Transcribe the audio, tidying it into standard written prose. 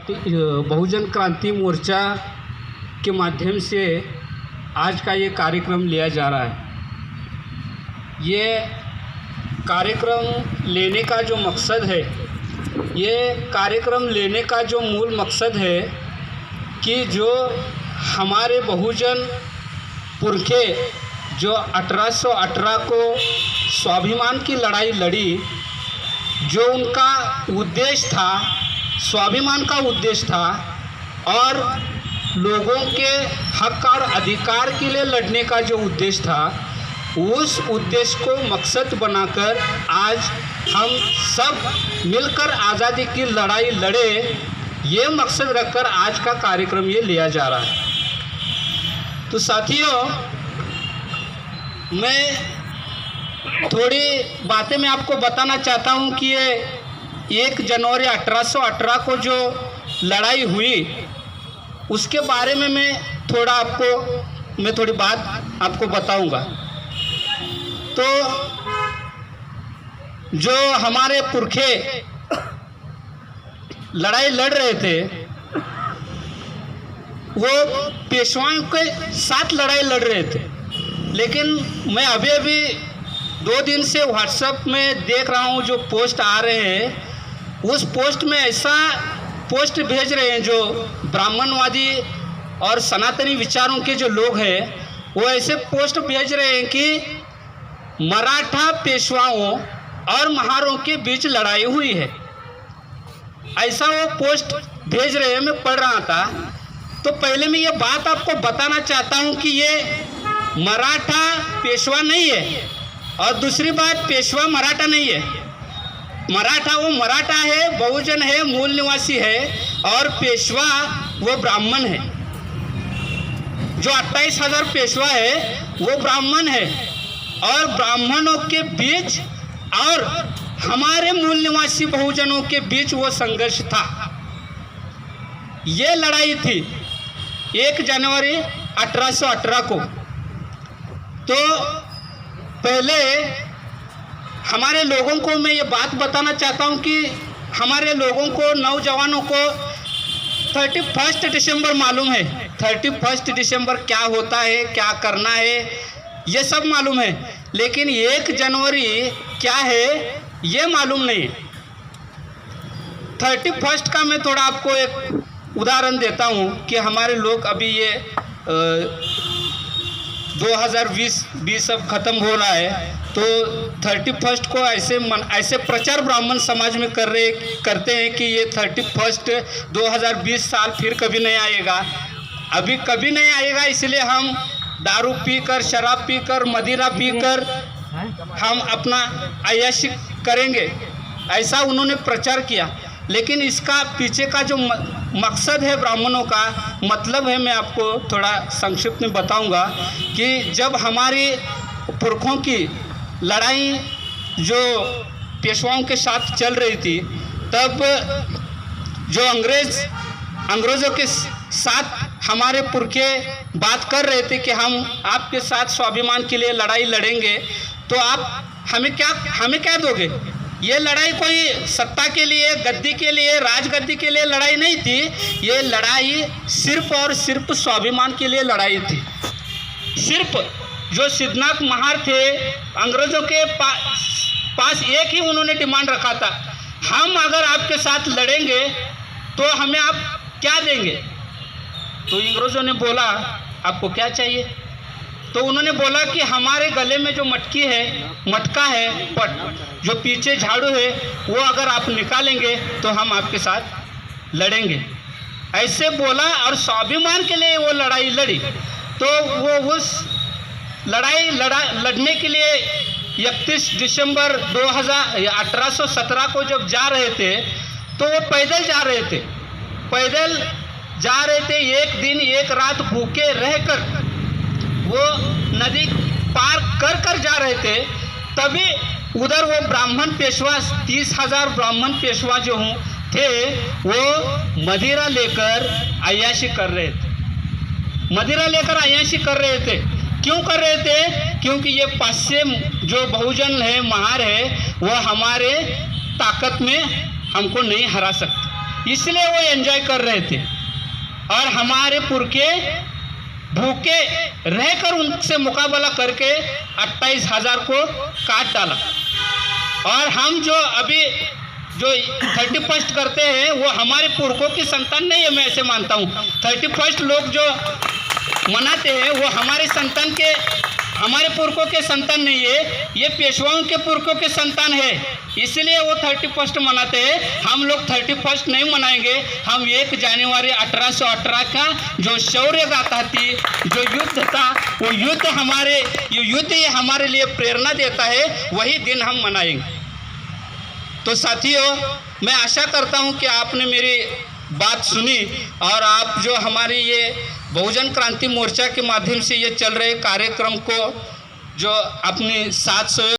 बहुजन क्रांति मोर्चा के माध्यम से आज का ये कार्यक्रम लिया जा रहा है। ये कार्यक्रम लेने का जो मकसद है, ये कार्यक्रम लेने का जो मूल मकसद है कि जो हमारे बहुजन पुरखे जो 1818 को स्वाभिमान की लड़ाई लड़ी, जो उनका उद्देश्य था, स्वाभिमान का उद्देश्य था और लोगों के हक और अधिकार के लिए लड़ने का जो उद्देश्य था, उस उद्देश्य को मकसद बनाकर आज हम सब मिलकर आज़ादी की लड़ाई लड़े, ये मकसद रखकर आज का कार्यक्रम ये लिया जा रहा है। तो साथियों, मैं थोड़ी बातें मैं आपको बताना चाहता हूँ कि ये 1 जनवरी 1818 को जो लड़ाई हुई उसके बारे में मैं थोड़ी बात आपको बताऊंगा। तो जो हमारे पुरखे लड़ाई लड़ रहे थे, वो पेशवाओं के साथ लड़ाई लड़ रहे थे, लेकिन मैं अभी 2 दिन से व्हाट्सएप में देख रहा हूँ जो पोस्ट आ रहे हैं, उस पोस्ट में ऐसा पोस्ट भेज रहे हैं जो ब्राह्मणवादी और सनातनी विचारों के जो लोग हैं, वो ऐसे पोस्ट भेज रहे हैं कि मराठा पेशवाओं और महारों के बीच लड़ाई हुई है। ऐसा वो पोस्ट भेज रहे हैं, मैं पढ़ रहा था। तो पहले मैं ये बात आपको बताना चाहता हूँ कि ये मराठा पेशवा नहीं है, और दूसरी बात, पेशवा मराठा नहीं है। मराठा वो मराठा है, बहुजन है, मूल निवासी है, और पेशवा वो ब्राह्मण है। जो 28,000 पेशवा है वो ब्राह्मण है, और ब्राह्मणों के बीच और हमारे मूल निवासी बहुजनों के बीच वो संघर्ष था। ये लड़ाई थी 1 जनवरी 1818 को। तो पहले हमारे लोगों को मैं ये बात बताना चाहता हूँ कि हमारे लोगों को, नौजवानों को 31 दिसंबर मालूम है। 31 दिसंबर क्या होता है, क्या करना है, ये सब मालूम है, लेकिन 1 जनवरी क्या है ये मालूम नहीं है। 31 का मैं थोड़ा आपको एक उदाहरण देता हूँ कि हमारे लोग अभी ये 2020 अब ख़त्म हो रहा है, तो 31 को ऐसे प्रचार ब्राह्मण समाज में करते हैं कि ये 31 2020 साल फिर कभी नहीं आएगा, अभी कभी नहीं आएगा, इसलिए हम दारू पीकर, शराब पीकर, मदिरा पीकर हम अपना अय्याशी करेंगे, ऐसा उन्होंने प्रचार किया। लेकिन इसका पीछे का जो मकसद है, ब्राह्मणों का मतलब है, मैं आपको थोड़ा संक्षिप्त में बताऊंगा कि जब हमारी पुरखों की लड़ाई जो पेशवाओं के साथ चल रही थी, तब जो अंग्रेज़ों के साथ हमारे पुरखे बात कर रहे थे कि हम आपके साथ स्वाभिमान के लिए लड़ाई लड़ेंगे, तो आप हमें क्या दोगे। ये लड़ाई कोई सत्ता के लिए, गद्दी के लिए, राजगद्दी के लिए लड़ाई नहीं थी, ये लड़ाई सिर्फ और सिर्फ स्वाभिमान के लिए लड़ाई थी। सिर्फ जो सिद्धनाथ महार थे, अंग्रेज़ों के पास एक ही उन्होंने डिमांड रखा था, हम अगर आपके साथ लड़ेंगे तो हमें आप क्या देंगे। तो अंग्रेज़ों ने बोला आपको क्या चाहिए, तो उन्होंने बोला कि हमारे गले में जो मटका है, जो पीछे झाड़ू है, वो अगर आप निकालेंगे तो हम आपके साथ लड़ेंगे, ऐसे बोला। और स्वाभिमान के लिए वो लड़ाई लड़ी। तो वो उस लड़ने के लिए 31 दिसंबर 1817 को जब जा रहे थे, तो वो पैदल जा रहे थे, एक दिन एक रात भूखे रहकर वो नदी पार कर जा रहे थे। तभी उधर वो ब्राह्मण पेशवा, 30,000 ब्राह्मण पेशवा जो थे, वो मदिरा लेकर अय्याशी कर रहे थे। क्यों कर रहे थे? क्योंकि ये पश्चिम जो बहुजन है, महार है, वो हमारे ताकत में हमको नहीं हरा सकते, इसलिए वो एंजॉय कर रहे थे। और हमारे पुरखे भूखे रहकर उनसे मुकाबला करके 28,000 को काट डाला। और हम जो अभी जो 31st करते हैं वो हमारे पुरखों की संतान नहीं है, मैं ऐसे मानता हूँ। 31st लोग जो मनाते हैं वो हमारे संतान के, हमारे पुरखों के संतान नहीं है, ये पेशवाओं के पुरखों के संतान है, इसलिए वो 31st मनाते हैं। हम लोग 31st नहीं मनाएंगे। हम 1 जनवरी 1818 का जो शौर्य गाथा थी, जो युद्ध था, वो युद्ध ये हमारे लिए प्रेरणा देता है, वही दिन हम मनाएंगे। तो साथियों, मैं आशा करता हूं कि आपने मेरी बात सुनी और आप जो हमारी ये बहुजन क्रांति मोर्चा के माध्यम से ये चल रहे कार्यक्रम को जो अपने साथ